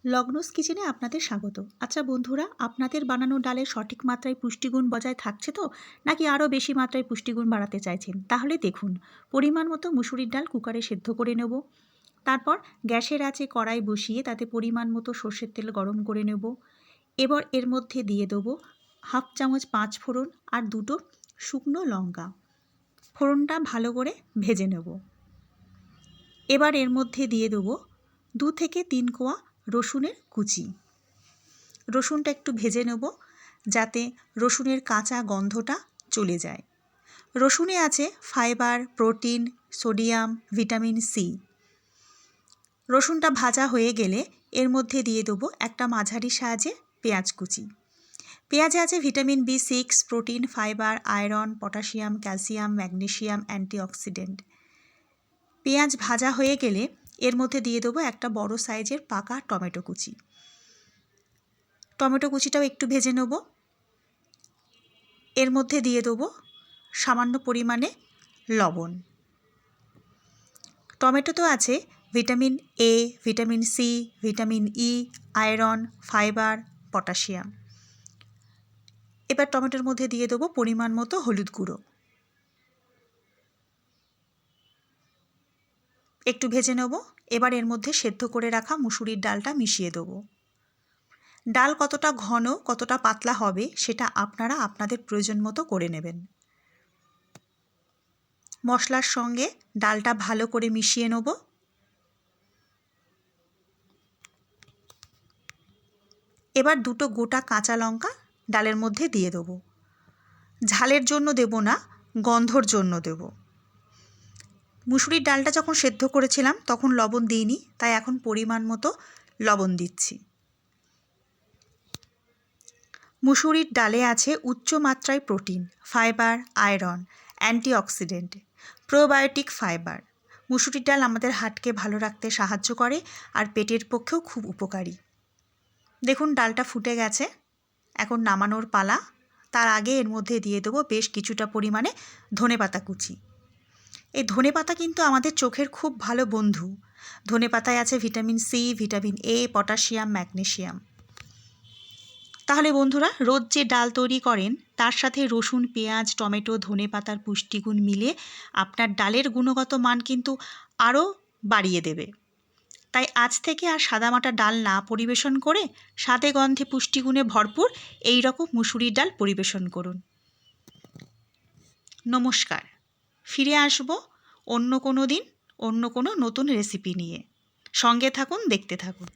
লগ্নস কিচেনে আপনাদের স্বাগত। আচ্ছা বন্ধুরা, আপনাদের বানানো ডালের সঠিক মাত্রায় পুষ্টিগুণ বজায় থাকছে তো, নাকি আরও বেশি মাত্রায় পুষ্টিগুণ বাড়াতে চাইছেন? তাহলে দেখুন, পরিমাণ মতো মুসুরির ডাল কুকারে সেদ্ধ করে নেব। তারপর গ্যাসের আঁচে কড়াই বসিয়ে তাতে পরিমাণ মতো সর্ষের তেল গরম করে নেব। এবার এর মধ্যে দিয়ে দেবো 1/2 চামচ 5 ফোড়ন আর 2টো শুকনো লঙ্কা। ফোড়নটা ভালো করে ভেজে নেব। এবার এর মধ্যে দিয়ে দেবো 2 থেকে 3 কোয়া রসুনের কুচি। রসুনটা একটু ভেজে নেব যাতে রসুনের কাঁচা গন্ধটা চলে যায়। রসুনে আছে fibre, protein, sodium, vitamin C. রসুনটা ভাজা হয়ে গেলে এর মধ্যে দিয়ে দেবো একটা মাঝারি সাইজের পেঁয়াজ কুচি। পেঁয়াজে আছে vitamin B6, protein, fibre, iron, potassium, calcium, magnesium, antioxidant. পেঁয়াজ ভাজা হয়ে গেলে এর মধ্যে দিয়ে দেবো একটা বড় সাইজের পাকা টমেটো কুচি। টমেটো কুচিটাও একটু ভেজে নেব। এর মধ্যে দিয়ে দেবো সামান্য পরিমাণে লবণ। টমেটোতে আছে vitamin A, vitamin C, vitamin E, iron, fibre, potassium. এবার টমেটোর মধ্যে দিয়ে দেবো পরিমাণ মতো হলুদ গুঁড়ো। একটু ভেজে নেব। এবার এর মধ্যে সেদ্ধ করে রাখা মুসুরির ডালটা মিশিয়ে দেবো। ডাল কতটা ঘন, কতটা পাতলা হবে সেটা আপনারা আপনাদের প্রয়োজন মতো করে নেবেন। মশলার সঙ্গে ডালটা ভালো করে মিশিয়ে নেব। এবার 2টো গোটা কাঁচা লঙ্কা ডালের মধ্যে দিয়ে দেবো। ঝালের জন্য দেব না, গন্ধর জন্য দেব। মুসুরির ডালটা যখন সেদ্ধ করেছিলাম তখন লবণ দিইনি, তাই এখন পরিমাণ মতো লবণ দিচ্ছি। মুসুরির ডালে আছে উচ্চ মাত্রায় protein, fibre, iron, antioxidant, probiotic fibre. মুসুরির ডাল আমাদের হার্টকে ভালো রাখতে সাহায্য করে আর পেটের পক্ষেও খুব উপকারী। দেখুন ডালটা ফুটে গেছে, এখন নামানোর পালা। তার আগে এর মধ্যে দিয়ে দেবো বেশ কিছুটা পরিমাণে ধনেপাতা কুচি। এই ধনেপাতা কিন্তু আমাদের চোখের খুব ভালো বন্ধু। ধনেপাতায় আছে vitamin C, vitamin A, potassium, magnesium. তাহলে বন্ধুরা, রোজ যে ডাল তৈরি করেন তার সাথে রসুন, পেঁয়াজ, টমেটো, ধনেপাতার পুষ্টিগুণ মিলে আপনার ডালের গুণগত মান কিন্তু আরও বাড়িয়ে দেবে। তাই আজ থেকে আর সাদামাটা ডাল না পরিবেশন করে স্বাদে গন্ধে পুষ্টিগুণে ভরপুর এই রকম মুসুরির ডাল পরিবেশন করুন। নমস্কার। ফিরে আসব অন্য কোনো দিন অন্য কোনো নতুন রেসিপি নিয়ে। সঙ্গে থাকুন, দেখতে থাকুন।